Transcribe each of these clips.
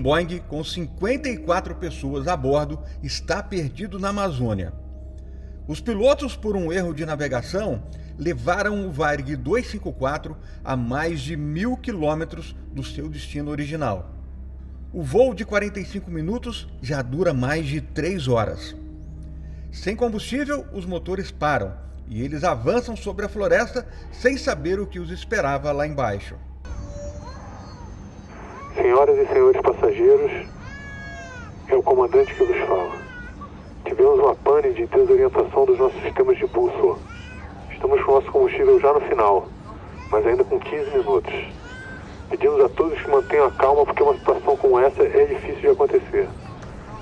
Boeing com 54 pessoas a bordo está perdido na Amazônia. Os pilotos, por um erro de navegação, levaram o Varig 254 a mais de 1.000 quilômetros do seu destino original. O voo de 45 minutos já dura mais de 3 horas. Sem combustível, os motores param e eles avançam sobre a floresta sem saber o que os esperava lá embaixo. Senhoras e senhores passageiros, é o comandante que vos fala. Tivemos uma pane de desorientação dos nossos sistemas de bússola. Estamos com nosso combustível já no final, mas ainda com 15 minutos. Pedimos a todos que mantenham a calma porque uma situação como essa é difícil de acontecer.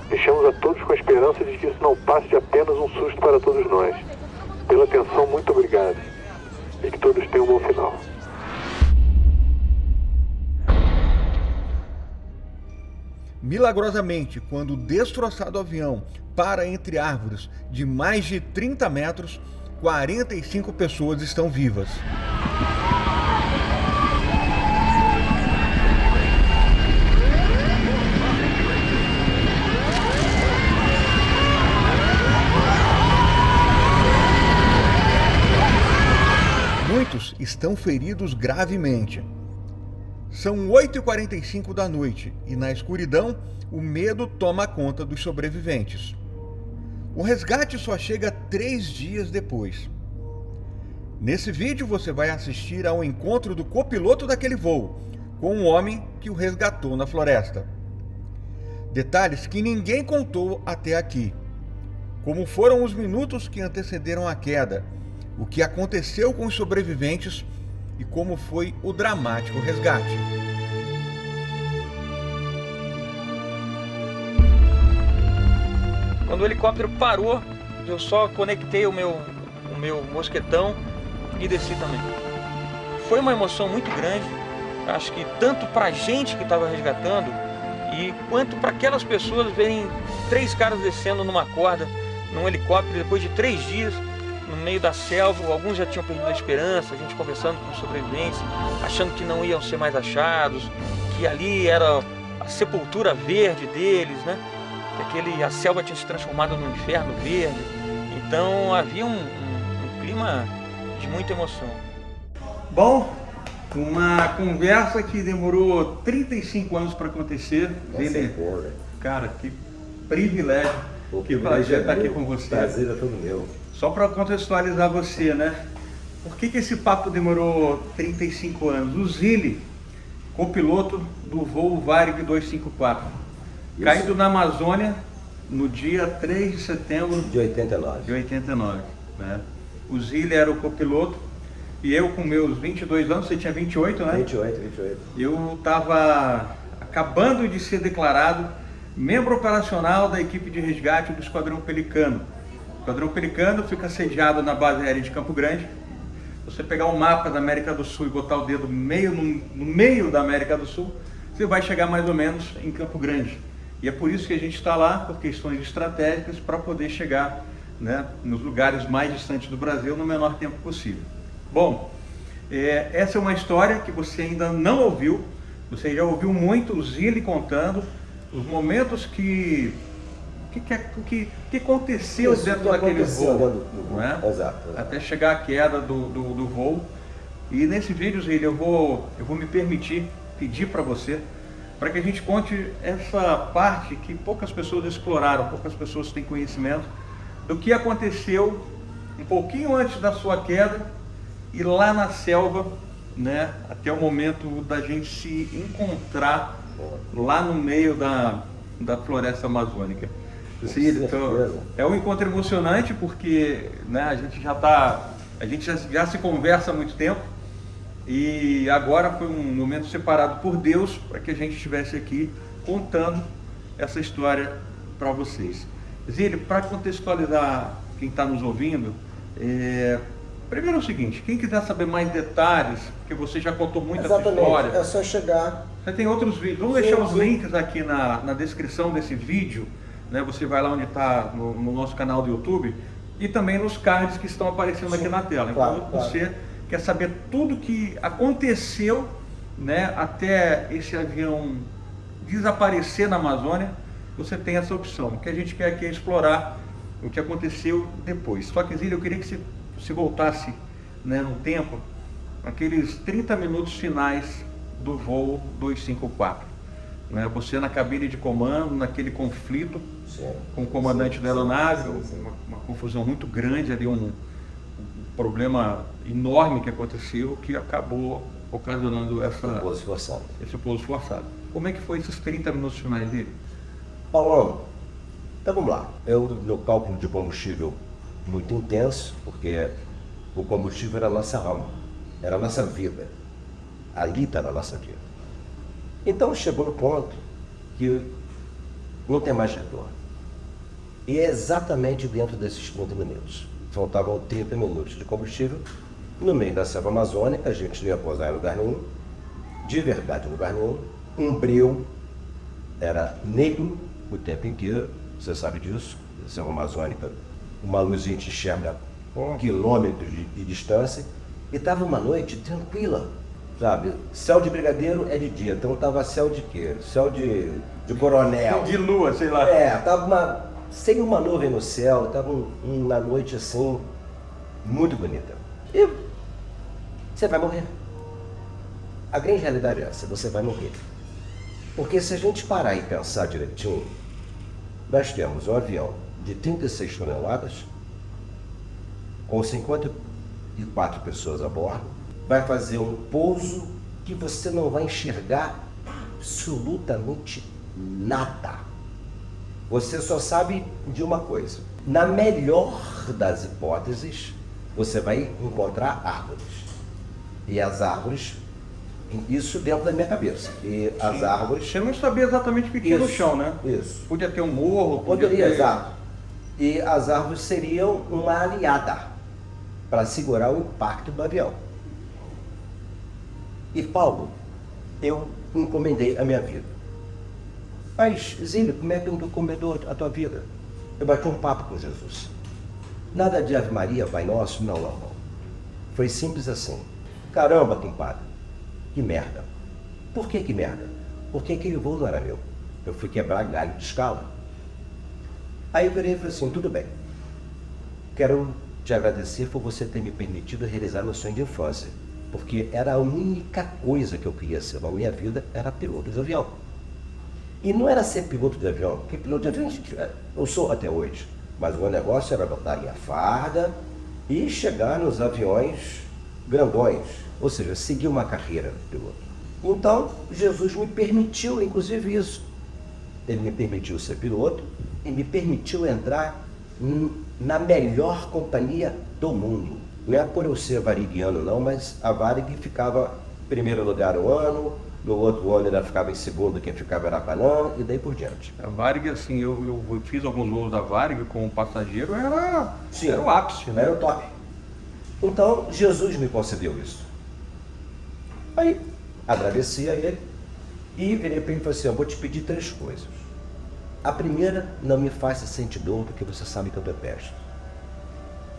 Deixamos a todos com a esperança de que isso não passe de apenas um susto para todos nós. Pela atenção, muito obrigado. E que todos tenham um bom final. Milagrosamente, quando o destroçado avião para entre árvores de mais de 30 metros, 45 pessoas estão vivas. Muitos estão feridos gravemente. São 8h45 da noite e, na escuridão, o medo toma conta dos sobreviventes. O resgate só chega 3 dias depois. Nesse vídeo você vai assistir ao encontro do copiloto daquele voo com um homem que o resgatou na floresta. Detalhes que ninguém contou até aqui. Como foram os minutos que antecederam a queda, o que aconteceu com os sobreviventes e como foi o dramático resgate. Quando o helicóptero parou, eu só conectei o meu mosquetão e desci também. Foi uma emoção muito grande, acho que tanto para a gente que estava resgatando e quanto para aquelas pessoas verem 3 caras descendo numa corda, num helicóptero, depois de 3 dias, no meio da selva. Alguns já tinham perdido a esperança, a gente conversando com os sobreviventes, achando que não iam ser mais achados, que ali era a sepultura verde deles, né? Que a selva tinha se transformado num inferno verde. Então havia um clima de muita emoção. Bom, uma conversa que demorou 35 anos para acontecer. Cara, que privilégio, que prazer estar aqui com você. Prazer é todo meu. Só para contextualizar você, né? Por que esse papo demorou 35 anos? O Zili, copiloto do voo Varig 254, caído na Amazônia no dia 3 de setembro de 89. Né? O Zili era o copiloto e eu com meus 22 anos, você tinha 28, né? 28. Eu estava acabando de ser declarado membro operacional da equipe de resgate do Esquadrão Pelicano. O Esquadrão Pelicano fica sediado na base aérea de Campo Grande. Você pegar um mapa da América do Sul e botar o dedo no meio da América do Sul, você vai chegar mais ou menos em Campo Grande. E é por isso que a gente está lá, por questões estratégicas, para poder chegar, né, nos lugares mais distantes do Brasil no menor tempo possível. Bom, essa é uma história que você ainda não ouviu, você já ouviu muito o Zili contando os momentos que aconteceu Isso, dentro que daquele aconteceu voo, dentro do voo. né? Exato. Até chegar à queda do voo. E nesse vídeo, Zili, eu vou me permitir pedir para você, para que a gente conte essa parte que poucas pessoas exploraram, poucas pessoas têm conhecimento do que aconteceu um pouquinho antes da sua queda e lá na selva, né, até o momento da gente se encontrar lá no meio da floresta amazônica. Então, é um encontro emocionante porque, né, a gente já se conversa há muito tempo. E agora foi um momento separado por Deus para que a gente estivesse aqui contando essa história para vocês. Zili, para contextualizar quem está nos ouvindo, primeiro é o seguinte, quem quiser saber mais detalhes, porque você já contou muita história. É só chegar. Você tem outros vídeos, vamos deixar os links aqui na descrição desse vídeo, né? Você vai lá onde está no nosso canal do YouTube e também nos cards que estão aparecendo aqui na tela. Então você quer saber tudo que aconteceu, né, até esse avião desaparecer na Amazônia, você tem essa opção. O que a gente quer aqui é explorar o que aconteceu depois. Só que, Zílio, eu queria que você voltasse, né, no tempo, aqueles 30 minutos finais do voo 254. Né? Você na cabine de comando, naquele conflito com o comandante da aeronave, uma confusão muito grande ali, um problema enorme que aconteceu, que acabou ocasionando esse pouso forçado. Como é que foi esses 30 minutos finais dele? Paulão, então vamos lá. Meu cálculo de combustível muito intenso, porque o combustível era a nossa alma, era a nossa vida. Ali está na nossa vida. Então chegou no ponto que não tem mais retorno. E é exatamente dentro desses 30 minutos. Faltavam 30 minutos de combustível. No meio da selva amazônica, a gente não ia pousar em lugar nenhum, de verdade em lugar nenhum. Um breu, era negro o tempo inteiro, você sabe disso, a selva amazônica, uma luzinha te enxerga quilômetros de distância, e estava uma noite tranquila, sabe? Céu de brigadeiro é de dia, então estava céu de quê? Céu de coronel. De lua, sei lá. Estava sem uma nuvem no céu, estava uma noite assim, muito bonita. E você vai morrer. A grande realidade é essa, você vai morrer. Porque se a gente parar e pensar direitinho, nós temos um avião de 36 toneladas, com 54 pessoas a bordo, vai fazer um pouso que você não vai enxergar absolutamente nada. Você só sabe de uma coisa. Na melhor das hipóteses, você vai encontrar árvores. E as árvores, isso dentro da minha cabeça. E as árvores... Você não sabia exatamente o que tinha no chão, né? Isso. Podia ter um morro, Poderia, exato. E as árvores seriam uma aliada para segurar o impacto do avião. E Paulo, eu encomendei a minha vida. Mas, Zílio, como é que eu encomendou a tua vida? Eu bati um papo com Jesus. Nada de Ave Maria, Pai Nosso, não. Foi simples assim. Caramba, compadre, que merda. Por que merda? Porque aquele voo não era meu. Eu fui quebrar galho de escala. Aí eu virei e falei assim, tudo bem. Quero te agradecer por você ter me permitido realizar meu sonho de infância. Porque era a única coisa que eu queria ser na minha vida, era piloto de avião. E não era ser piloto de avião, porque piloto de avião eu sou até hoje. Mas o meu negócio era botar minha farda e chegar nos aviões grandões. Ou seja, seguir uma carreira de piloto. Então, Jesus me permitiu, inclusive, isso. Ele me permitiu ser piloto e me permitiu entrar na melhor companhia do mundo. Não é por eu ser variguiano, não, mas a Varig ficava em primeiro lugar um ano, no outro ano ela ficava em segundo, quem ficava era a Panam, e daí por diante. A Varig, assim, eu fiz alguns voos da Varig como passageiro, era o ápice, né? Era o top. Então, Jesus me concedeu isso. Aí, agradeci a ele e virei para ele e falei assim, eu vou te pedir 3 coisas. A primeira, não me faça sentir dor, porque você sabe que eu detesto.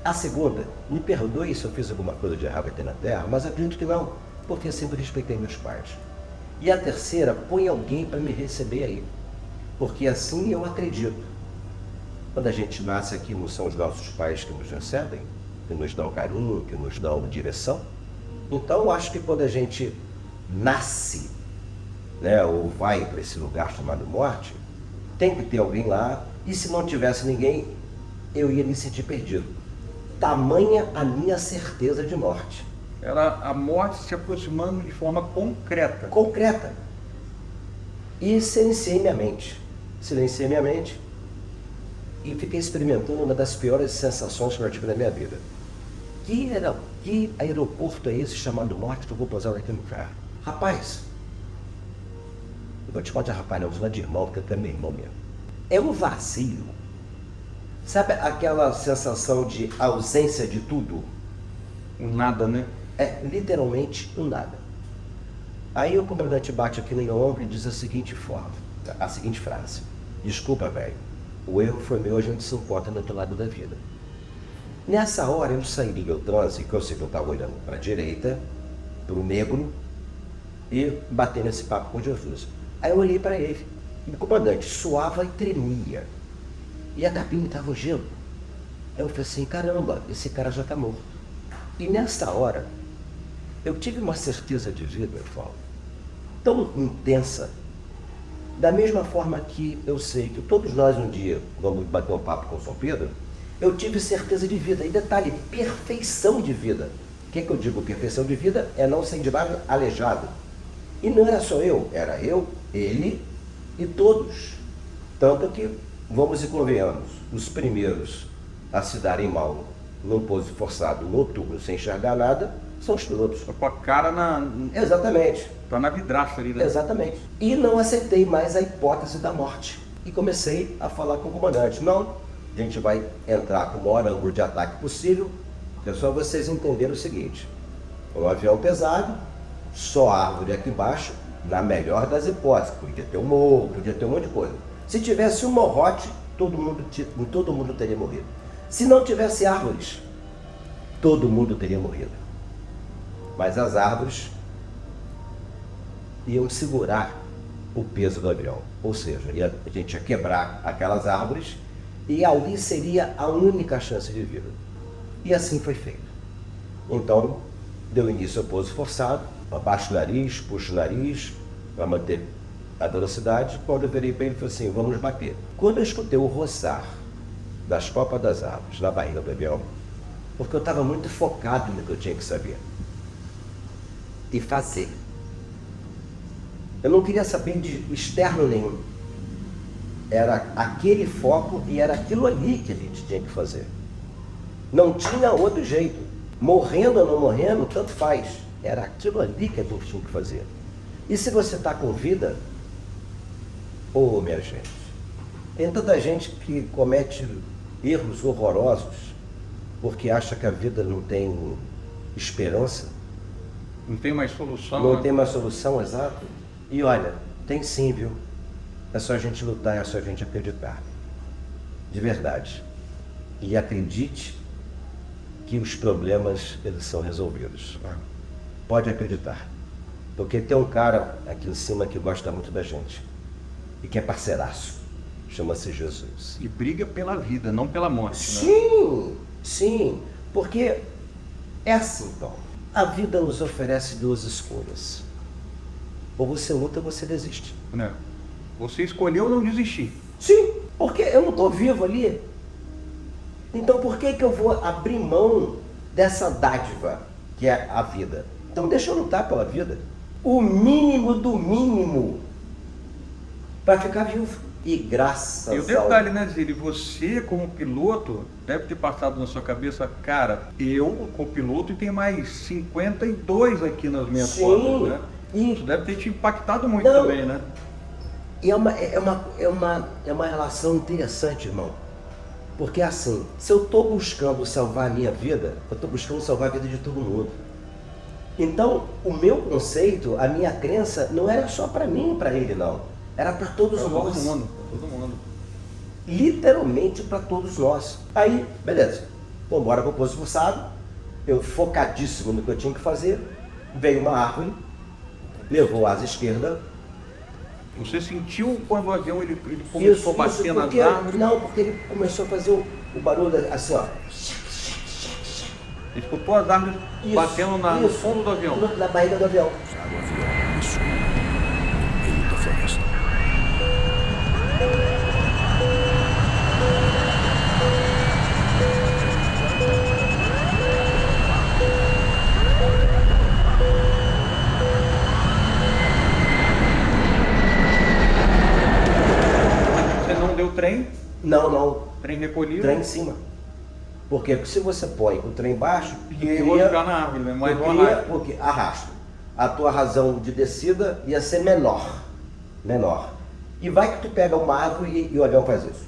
A segunda, me perdoe se eu fiz alguma coisa de errado aqui na Terra, mas acredito que não, porque eu sempre respeitei meus pais. E a terceira, põe alguém para me receber aí, porque assim eu acredito. Quando a gente nasce aqui, não são os nossos pais que nos recebem, que nos dão carinho, que nos dão direção. Então eu acho que quando a gente nasce, né, ou vai para esse lugar chamado morte, tem que ter alguém lá, e se não tivesse ninguém, eu ia me sentir perdido. Tamanha a minha certeza de morte. Era a morte se aproximando de forma concreta. Concreta. E silenciei minha mente. Silenciei minha mente e fiquei experimentando uma das piores sensações que eu tive na minha vida. Que aeroporto é esse chamado morte que eu vou pousar aqui no carro? Rapaz, eu vou te chamar de rapaz, não, vou chamar de irmão, porque tu é meu irmão mesmo. É um vazio. Sabe aquela sensação de ausência de tudo? Um nada, né? É literalmente um nada. Aí o comandante bate aqui no meu ombro e diz a seguinte frase. Desculpa, velho, o erro foi meu, a gente se importa no outro lado da vida. Nessa hora eu saí do meu transe, que eu sei que eu estava olhando para a direita, para o negro, e bater nesse papo com Jesus. Aí eu olhei para ele. O comandante suava e tremia. E a cabine estava gelo. Aí eu falei assim, caramba, esse cara já está morto. E nessa hora, eu tive uma certeza de vida, Paulo, tão intensa, da mesma forma que eu sei que todos nós um dia vamos bater um papo com o São Pedro, eu tive certeza de vida. E detalhe, perfeição de vida. O que eu digo perfeição de vida? É não ser de nada aleijado. E não era só eu, era eu, ele e todos. Tanto que, vamos e convenhamos, os primeiros a se darem mal num pouso forçado noturno sem enxergar nada são os pilotos. Tá com a cara na... Exatamente. Tá na vidraça ali, né? Exatamente. E não aceitei mais a hipótese da morte. E comecei a falar com o comandante. Não, a gente vai entrar com o maior ângulo de ataque possível. É só vocês entenderem o seguinte. Um avião pesado, só árvore aqui embaixo, na melhor das hipóteses. Podia ter um morro, podia ter um monte de coisa. Se tivesse um morrote, todo mundo teria morrido. Se não tivesse árvores, todo mundo teria morrido. Mas as árvores iam segurar o peso do avião. Ou seja, a gente ia quebrar aquelas árvores e ali seria a única chance de vida. E assim foi feito. Então, deu início ao pouso forçado, abaixa o nariz, puxa o nariz, para manter a velocidade. Quando eu virei para ele, falei assim, vamos bater. Quando eu escutei o roçar das copas das árvores na barriga do avião, porque eu estava muito focado no que eu tinha que saber e fazer. Eu não queria saber de externo nenhum. Era aquele foco e era aquilo ali que a gente tinha que fazer. Não tinha outro jeito. Morrendo ou não morrendo, tanto faz. Era aquilo ali que a gente tinha que fazer. E se você está com vida, minha gente, tem tanta gente que comete erros horrorosos porque acha que a vida não tem esperança. Não tem mais solução. Não né? tem mais solução, exato. E olha, tem sim, viu? É só a gente lutar, é só a gente acreditar. De verdade. E acredite que os problemas, eles são resolvidos. Pode acreditar. Porque tem um cara aqui em cima que gosta muito da gente. E que é parceiraço. Chama-se Jesus. E briga pela vida, não pela morte. Né? Sim, sim. Porque é assim, Paulo. A vida nos oferece duas escolhas. Ou você luta ou você desiste. Né? Você escolheu não desistir. Sim, porque eu não estou vivo ali. Então por que eu vou abrir mão dessa dádiva que é a vida? Então deixa eu lutar pela vida. O mínimo do mínimo para ficar vivo. E graças E o detalhe, né, Zílio? Você, como piloto, deve ter passado na sua cabeça, cara, eu, como piloto, e tem mais 52 aqui nas minhas fotos, né? Isso deve ter te impactado muito também, né? E é uma relação interessante, irmão. Porque assim, se eu estou buscando salvar a minha vida, eu estou buscando salvar a vida de todo mundo. Então, o meu conceito, a minha crença, não era só para mim e para ele, não. Era para todos nós. Todo mundo. Literalmente para todos nós. Aí, beleza. Vamos embora para o pouso forçado. Eu focadíssimo no que eu tinha que fazer. Veio uma árvore, levou a asa esquerda. Você sentiu quando o avião ele começou a bater nas árvores? Não, porque ele começou a fazer o barulho assim, ó. Ele escutou as árvores batendo no fundo do avião. Na barriga do avião. O avião escuro, no meio da floresta. Você não deu trem? Não. Trem recolhido? Trem em cima. Porque se você põe o trem baixo, eu vou jogar na árvore, né? Mais uma árvore. Porque arrasta. A tua razão de descida ia ser menor. E vai que tu pega uma árvore e o avião faz isso.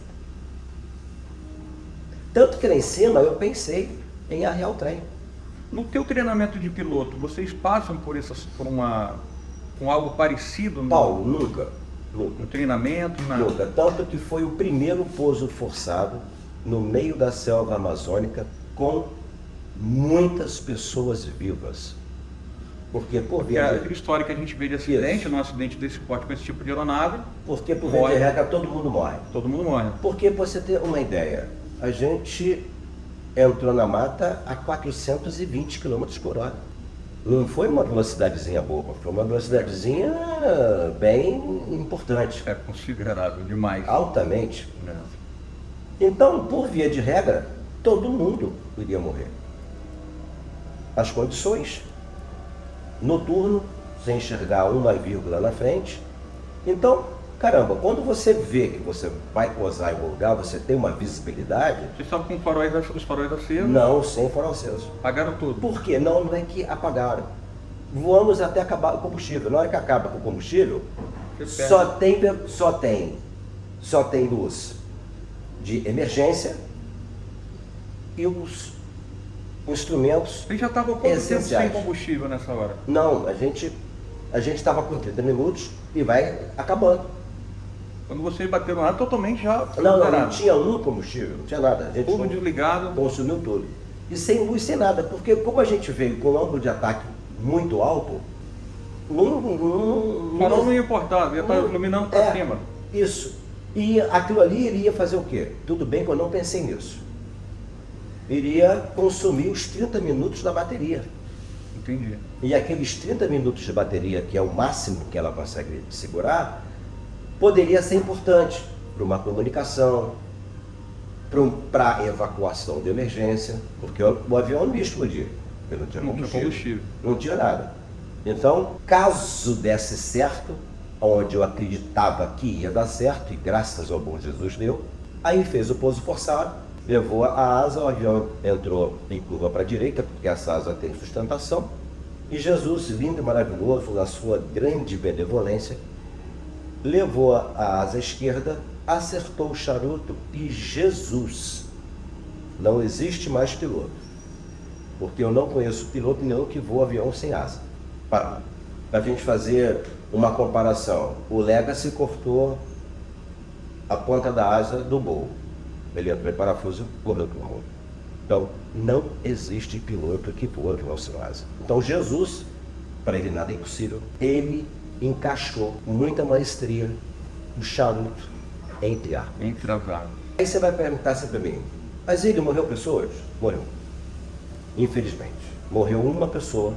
Tanto que lá em cima eu pensei em arriar o trem. No teu treinamento de piloto, vocês passam por algo parecido Paulo, nunca. No treinamento? Nunca. Tanto que foi o primeiro pouso forçado no meio da selva amazônica com muitas pessoas vivas. Porque por Porque via de, aquela história que a gente vê de acidente, num acidente desse porte com esse tipo de aeronave, porque por via de regra todo mundo morre. todo mundo morre. Porque pra você ter uma ideia, a gente entrou na mata a 420 km por hora. Não foi uma velocidadezinha boba, foi uma velocidadezinha bem importante, É considerável demais. altamente. É. Então, por via de regra, todo mundo iria morrer. As condições. Noturno, sem enxergar uma vírgula na frente. Então, caramba, quando você vê que você vai pousar em algum lugar, você tem uma visibilidade, Vocês estavam com os faróis acesos, não sem farol aceso. apagaram tudo. Por quê? Não é que apagaram. Voamos até acabar o combustível. Na hora que acaba com o combustível, Você só tem luz de emergência e os instrumentos. Vocês já estavam quanto tempo sem essenciais. combustível nessa hora? Não, a gente estava com 30 minutos e vai acabando. Quando vocês bateram lá, totalmente já Não zerado. tinha um combustível, não tinha nada. A gente Tudo não desligado. consumiu tudo. E sem luz, sem nada, porque como a gente veio com um ângulo de ataque muito alto, O farol não ia importar, ia estar iluminando para cima. Isso. E aquilo ali iria fazer o quê? Tudo bem que eu não pensei nisso. Iria consumir os 30 minutos da bateria. Entendi. E aqueles 30 minutos de bateria, que é o máximo que ela consegue segurar, poderia ser importante para uma comunicação, para a evacuação de emergência, porque o avião não ia explodir, porque não tinha Não tinha combustível. combustível. Não tinha nada. Então, caso desse certo, onde eu acreditava que ia dar certo, e graças ao bom Jesus deu, aí fez o pouso forçado, levou a asa, o avião entrou em curva para a direita, porque essa asa tem sustentação, e Jesus, lindo e maravilhoso, na sua grande benevolência, levou a asa esquerda, acertou o charuto e Jesus, não existe mais piloto, porque eu não conheço piloto nenhum que voa avião sem asa. Para a gente fazer uma comparação, o Legacy cortou a ponta da asa do Gol. Ele entrou em parafuso, correu para o mundo. Então, não existe piloto que voa avião sem asa. Então, Jesus, para ele nada é impossível, ele encaixou com muita maestria o charuto entre armas. Entre as águas. Aí você vai perguntar assim para mim, mas ele morreu pessoas? Morreu. Infelizmente. Morreu uma pessoa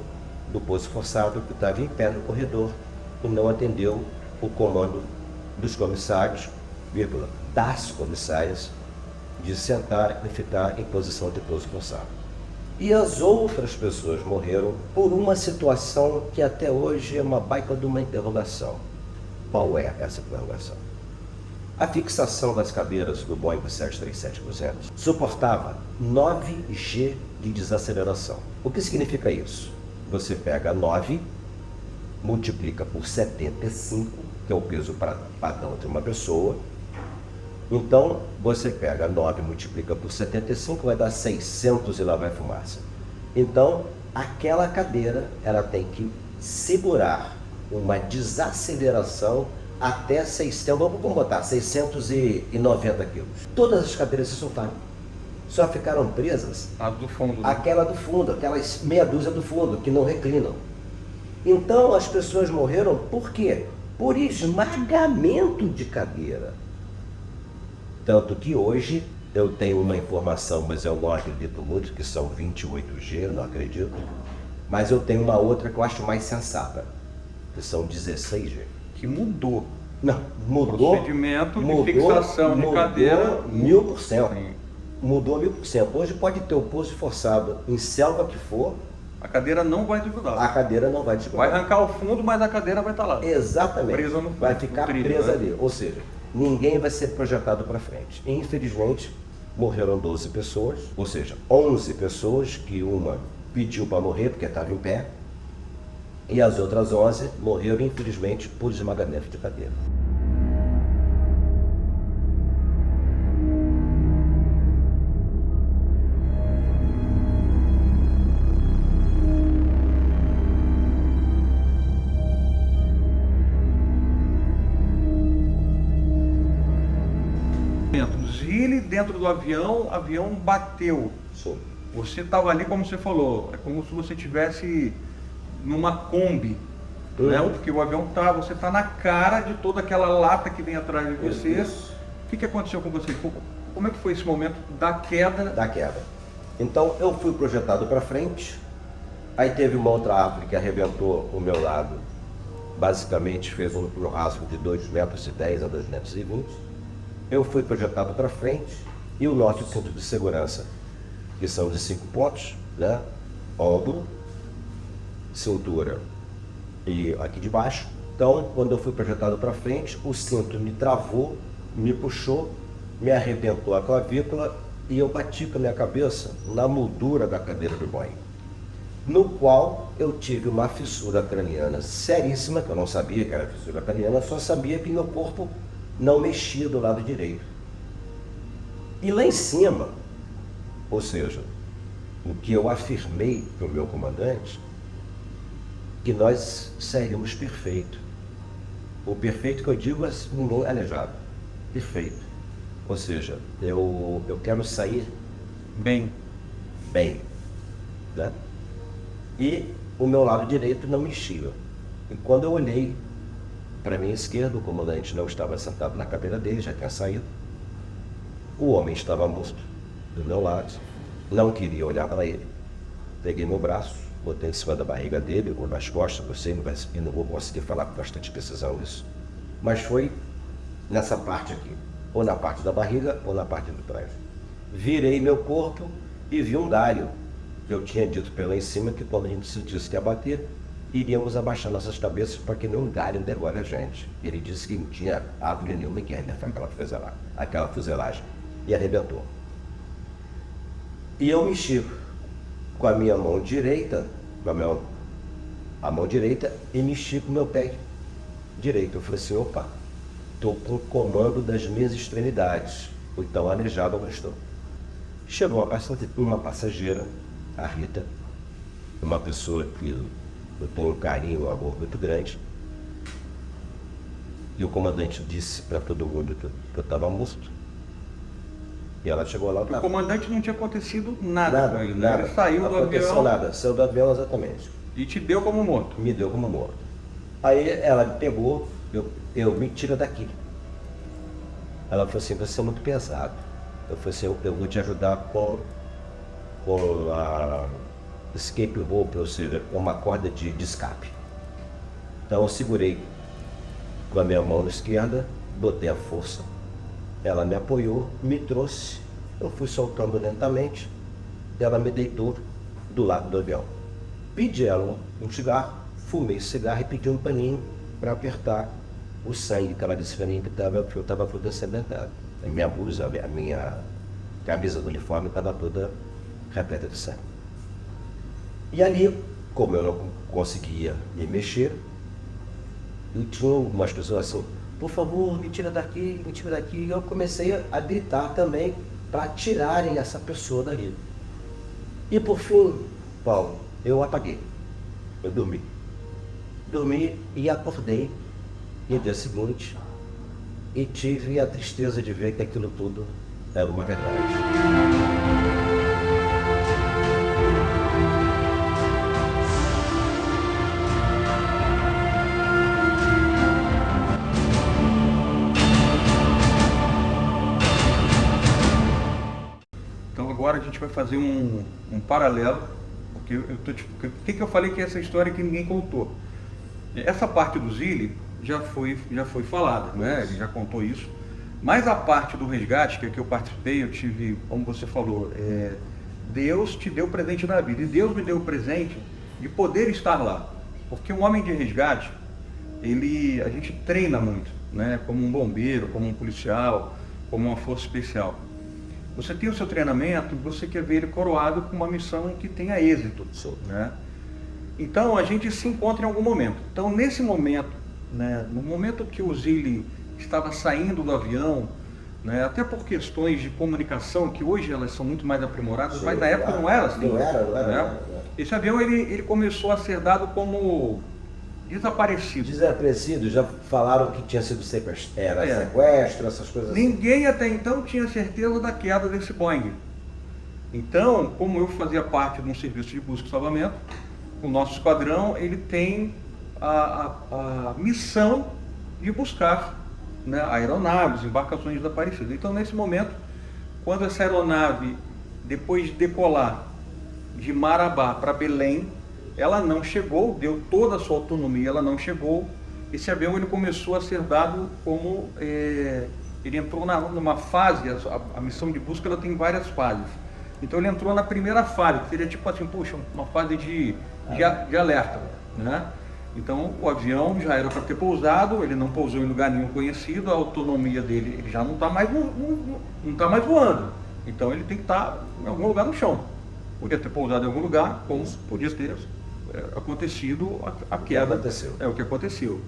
do pouso forçado que estava em pé no corredor e não atendeu o comando dos comissários, vírgula, das comissárias, de sentar e ficar em posição de pouso forçado. E as outras pessoas morreram por uma situação que até hoje é uma baita de uma interrogação. Qual é essa interrogação? A fixação das cadeiras do Boeing 737-200 suportava 9G de desaceleração. O que significa isso? Você pega 9, multiplica por 75, que é o peso padrão de uma pessoa. Então, você pega 9, multiplica por 75, vai dar 600 e lá vai fumaça. Então, aquela cadeira, ela tem que segurar uma desaceleração até 600, vamos botar 690 quilos. Todas as cadeiras se soltaram. Só ficaram presas As do fundo. Né? aquela do fundo, aquelas meia dúzia do fundo, que não reclinam. Então as pessoas morreram por quê? Por esmagamento de cadeira. Tanto que hoje eu tenho uma informação, mas eu não acredito muito, que são 28G, não acredito. Mas eu tenho uma outra que eu acho mais sensata, que são 16G. Que mudou. Não, mudou. Procedimento de fixação de cadeira. 1000%. Sim. Mudou 1000%. Hoje pode ter o pouso forçado em selva que for, A cadeira não vai desgrudar. a cadeira não vai Vai desgrudar. arrancar o fundo, mas a cadeira vai estar lá. Exatamente. Presa no- vai no ficar trilho, presa né? ali. Ou seja, ninguém vai ser projetado para frente. Infelizmente, morreram 12 pessoas, ou seja, 11 pessoas, que uma pediu para morrer porque estava em pé, e as outras 11 morreram, infelizmente, por esmagamento de cadeira. Zile dentro do avião, o avião bateu. Sim. Você estava ali, como você falou, é como se você tivesse numa Kombi, né? Porque o avião você está na cara de toda aquela lata que vem atrás de você. Isso. O que aconteceu com você? Como é que foi esse momento da queda? Da queda. Então eu fui projetado para frente, aí teve uma outra árvore que arrebentou o meu lado, basicamente fez um rasgo de 2,10 metros a 2,20 metros. Eu fui projetado para frente e o nosso cinto de segurança, que são de 5 pontos, né? Ombro, cintura e aqui de baixo. Então, quando eu fui projetado para frente, o cinto me travou, me puxou, me arrebentou a clavícula e eu bati com a minha cabeça na moldura da cadeira do Boeing, no qual eu tive uma fissura craniana seríssima, que eu não sabia que era fissura craniana, só sabia que meu corpo não mexia do lado direito. E lá em cima, ou seja, o que eu afirmei para o meu comandante, que nós seríamos perfeitos. O perfeito que eu digo é ninguém aleijado. Perfeito. Ou seja, eu quero sair Bem. Né? E o meu lado direito não mexia. E quando eu olhei para a minha esquerda, o comandante não estava sentado na cadeira dele, já tinha saído. O homem estava morto do meu lado, não queria olhar para ele. Peguei meu braço, botei em cima da barriga dele, ou nas costas, não vou conseguir falar com bastante precisão isso. Mas foi nessa parte aqui, ou na parte da barriga, ou na parte do trás. Virei meu corpo e vi um Dário. Eu tinha dito pela em cima que quando a gente sentisse que ia bater, iríamos abaixar nossas cabeças para que não Dário derrubara a gente. Ele disse que não tinha árvore nenhuma que arrebentar aquela fuselagem. E arrebentou. E eu mexi com a minha mão direita, a mão direita, e mexi com o meu pé direito. Eu falei assim, opa, estou com o comando das minhas extremidades. O tão aleijado eu estou. Chegou uma passageira, a Rita, uma pessoa que eu tenho um carinho, um amor muito grande. E o comandante disse para todo mundo que eu estava morto. E ela chegou lá. O comandante não tinha acontecido nada com ele, né? Nada. Ele saiu do avião. Nada, saiu do avião exatamente. E te deu como morto. Me deu como morto. Aí ela me pegou, eu me tira daqui. Ela falou assim, você é muito pesado. Eu falei assim, eu vou te ajudar com a escape rope, ou seja, com uma corda de escape. Então eu segurei com a minha mão esquerda, botei a força. Ela me apoiou, me trouxe, eu fui soltando lentamente, ela me deitou do lado do avião. Pedi ela um cigarro, fumei esse cigarro e pedi um paninho para apertar o sangue que ela disse para mim que eu estava toda ensanguentada. A minha blusa, a minha camisa do uniforme estava toda repleta de sangue. E ali, como eu não conseguia me mexer, eu tinha umas pessoas assim, por favor, me tira daqui, me tira daqui. E eu comecei a gritar também para tirarem essa pessoa dali. E por fim, Paulo, eu apaguei. Eu dormi. Dormi e acordei no dia seguinte e tive a tristeza de ver que aquilo tudo era uma verdade. Agora a gente vai fazer um paralelo, porque o que eu falei que essa história que ninguém contou. Essa parte do Zile já foi falada, né? Ele já contou isso. Mas a parte do resgate, que eu participei, eu tive, como você falou, Deus te deu presente na vida. E Deus me deu o presente de poder estar lá. Porque um homem de resgate, a gente treina muito, né? Como um bombeiro, como um policial, como uma força especial. Você tem o seu treinamento e você quer ver ele coroado com uma missão que tenha êxito, né? Então a gente se encontra em algum momento. Então nesse momento, né, no momento que o Zile estava saindo do avião, né, até por questões de comunicação, que hoje elas são muito mais aprimoradas, sim, mas na época não era assim. Não era. Né? Esse avião ele começou a ser dado como desaparecido. Já falaram que tinha sido sequestro, essas coisas assim. Ninguém até então tinha certeza da queda desse Boeing. Então, como eu fazia parte de um serviço de busca e salvamento, o nosso esquadrão ele tem a missão de buscar, né, aeronaves, embarcações desaparecidas. Então, nesse momento, quando essa aeronave, depois de decolar de Marabá para Belém, ela não chegou, deu toda a sua autonomia, ela não chegou. Esse avião ele começou a ser dado como... ele entrou numa fase, a missão de busca ela tem várias fases. Então ele entrou na primeira fase, que seria tipo assim, puxa, uma fase de alerta, né? Então o avião já era para ter pousado, ele não pousou em lugar nenhum conhecido, a autonomia dele ele já não está mais, não tá mais voando. Então ele tem que estar em algum lugar no chão. Podia ter pousado em algum lugar, como podia ter acontecido a queda. É o que aconteceu.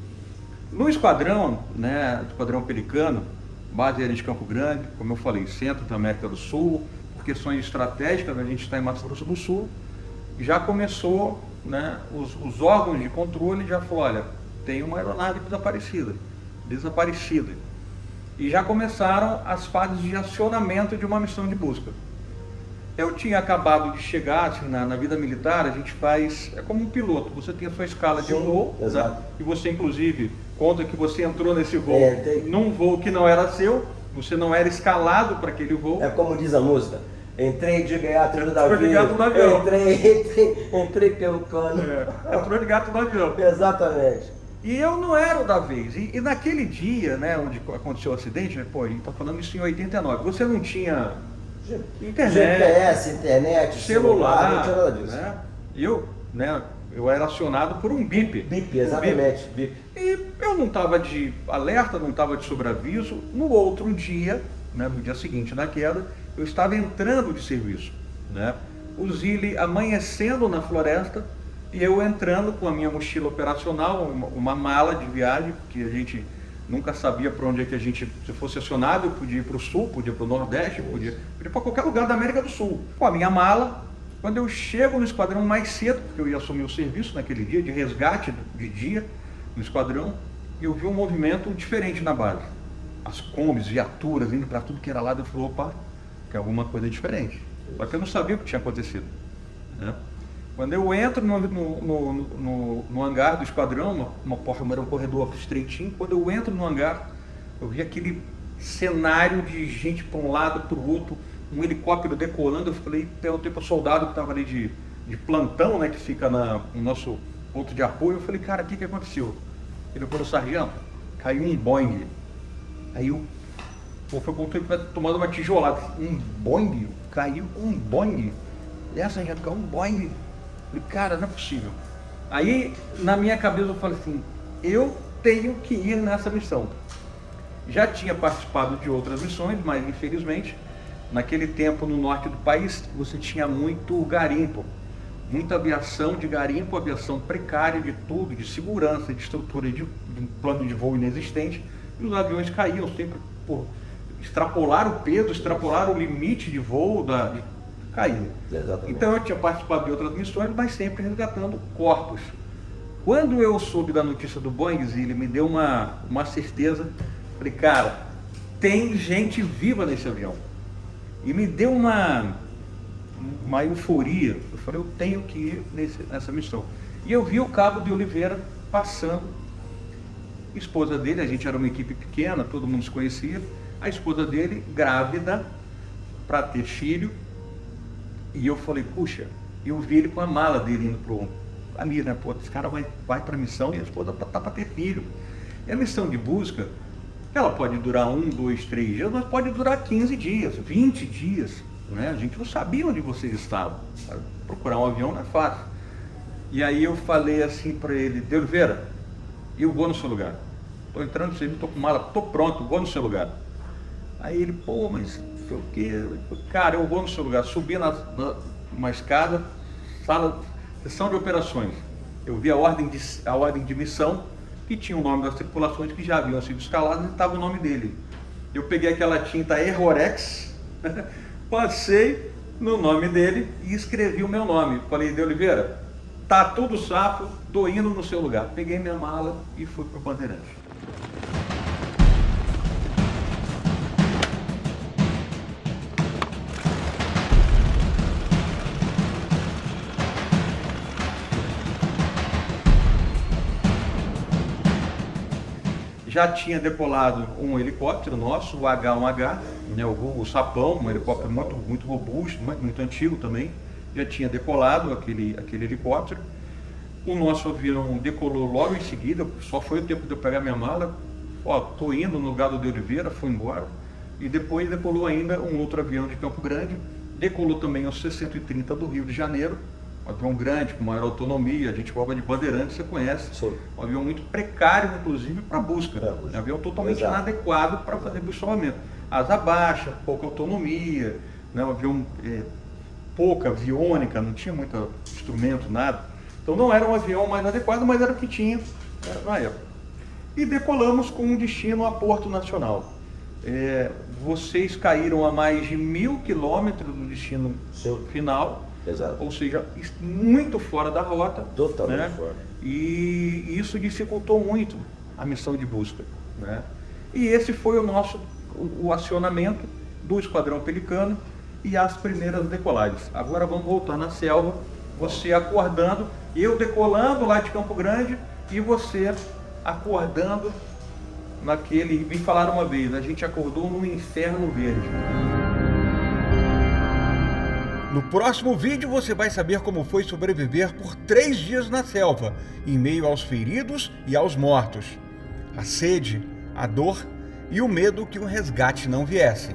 No esquadrão, né, esquadrão Pelicano, base aérea de Campo Grande, como eu falei, centro da América do Sul, por questões estratégicas, a gente está em Mato Grosso do Sul, já começou, né, os órgãos de controle já falaram, olha, tem uma aeronave desaparecida. E já começaram as fases de acionamento de uma missão de busca. Eu tinha acabado de chegar, assim, na vida militar, a gente faz, é como um piloto, você tem a sua escala de voo, né, e você inclusive conta que você entrou nesse voo num voo que não era seu, você não era escalado para aquele voo. É como diz a música, entrei de gato no Entrou de gato no avião. Entrei pelo cano. Entrou de gato no avião. Exatamente. E eu não era o da vez. E naquele dia, né, onde aconteceu o acidente, né, pô, a gente está falando isso em 89, você não tinha internet, GPS, internet, celular, não tinha nada disso. Né, eu era acionado por um bip. Bip, exatamente. Bip. E eu não estava de alerta, não estava de sobreaviso. No outro dia, né, no dia seguinte da queda, eu estava entrando de serviço, né? O Zile amanhecendo na floresta e eu entrando com a minha mochila operacional, uma mala de viagem, porque a gente nunca sabia para onde é que a gente, se fosse acionado, eu podia ir para o sul, podia ir para o nordeste, podia ir para qualquer lugar da América do Sul. Com a minha mala, quando eu chego no esquadrão mais cedo, porque eu ia assumir o serviço naquele dia, de resgate de dia no esquadrão, eu vi um movimento diferente na base. As combis, viaturas, indo para tudo que era lado, eu falei, opa, tem alguma coisa diferente. Só que eu não sabia o que tinha acontecido, né? Quando eu entro no hangar do esquadrão, uma porta, era um corredor estreitinho, quando eu entro no hangar, eu vi aquele cenário de gente para um lado, para o outro, um helicóptero decolando. Eu falei, perguntei para o soldado que estava ali de plantão, né, que fica no nosso ponto de apoio, eu falei, cara, o que aconteceu? Ele falou, sargento, caiu um Boeing. Aí eu, foi como se ele tivesse tomando uma tijolada. Um Boeing? Caiu um Boeing? Sargento, caiu um Boeing. Eu falei, cara, não é possível. Aí, na minha cabeça, eu falei assim, eu tenho que ir nessa missão. Já tinha participado de outras missões, mas infelizmente, naquele tempo no norte do país, você tinha muito garimpo, muita aviação de garimpo, aviação precária de tudo, de segurança, de estrutura de um plano de voo inexistente, e os aviões caíam sempre por extrapolar o peso, extrapolar o limite de voo, caíam. Exatamente. Então eu tinha participado de outras missões, mas sempre resgatando corpos. Quando eu soube da notícia do Boeing, ele me deu uma certeza. Falei, cara, tem gente viva nesse avião. E me deu uma euforia. Eu falei, eu tenho que ir nessa missão. E eu vi o Cabo de Oliveira passando. A esposa dele, a gente era uma equipe pequena, todo mundo se conhecia. A esposa dele, grávida, para ter filho. E eu falei, puxa, eu vi ele com a mala dele indo pro ali, né? Pô, esse cara vai para a missão e a esposa tá para ter filho. E a missão de busca, ela pode durar 1, 2, 3 dias, mas pode durar 15 dias, 20 dias, né? A gente não sabia onde vocês estavam. Procurar um avião não é fácil. E aí eu falei assim para ele, De Oliveira, eu vou no seu lugar. Tô entrando no serviço, tô com mala, tô pronto, vou no seu lugar. Aí ele, pô, mas sei o quê? Cara, eu vou no seu lugar. Subi numa escada, seção de operações. Eu vi a ordem de missão, que tinha o nome das tripulações que já haviam sido escaladas e estava o nome dele. Eu peguei aquela tinta Errorex, passei no nome dele e escrevi o meu nome. Falei, De Oliveira, tá tudo safo, tô indo no seu lugar. Peguei minha mala e fui para o Bandeirante. já tinha decolado um helicóptero nosso, o H-1H, né, o Sapão, um helicóptero muito robusto, muito antigo também. Já tinha decolado aquele helicóptero. O nosso avião decolou logo em seguida, só foi o tempo de eu pegar minha mala. Tô indo no Gado de Oliveira, fui embora. E depois decolou ainda um outro avião de Campo Grande. Decolou também o C-130 do Rio de Janeiro. Um avião grande, com maior autonomia, a gente voava de Bandeirantes, você conhece. Sim. Um avião muito precário, inclusive, para busca. Um avião totalmente inadequado para fazer buceamento. Asa baixa, pouca autonomia, né? Um avião pouca aviônica, não tinha muito instrumento, nada. Então não era um avião mais adequado, mas era o que tinha na época. E decolamos com um destino a Porto Nacional. Vocês caíram a mais de 1.000 quilômetros do destino final. Exato. Ou seja, muito fora da rota. Totalmente, né? Fora. E isso dificultou muito a missão de busca, né? E esse foi o acionamento do Esquadrão Pelicano e as primeiras decolagens. Agora vamos voltar na selva, você acordando, eu decolando lá de Campo Grande e você acordando me falaram uma vez, a gente acordou no Inferno Verde. No próximo vídeo você vai saber como foi sobreviver por 3 dias na selva, em meio aos feridos e aos mortos. A sede, a dor e o medo que um resgate não viesse.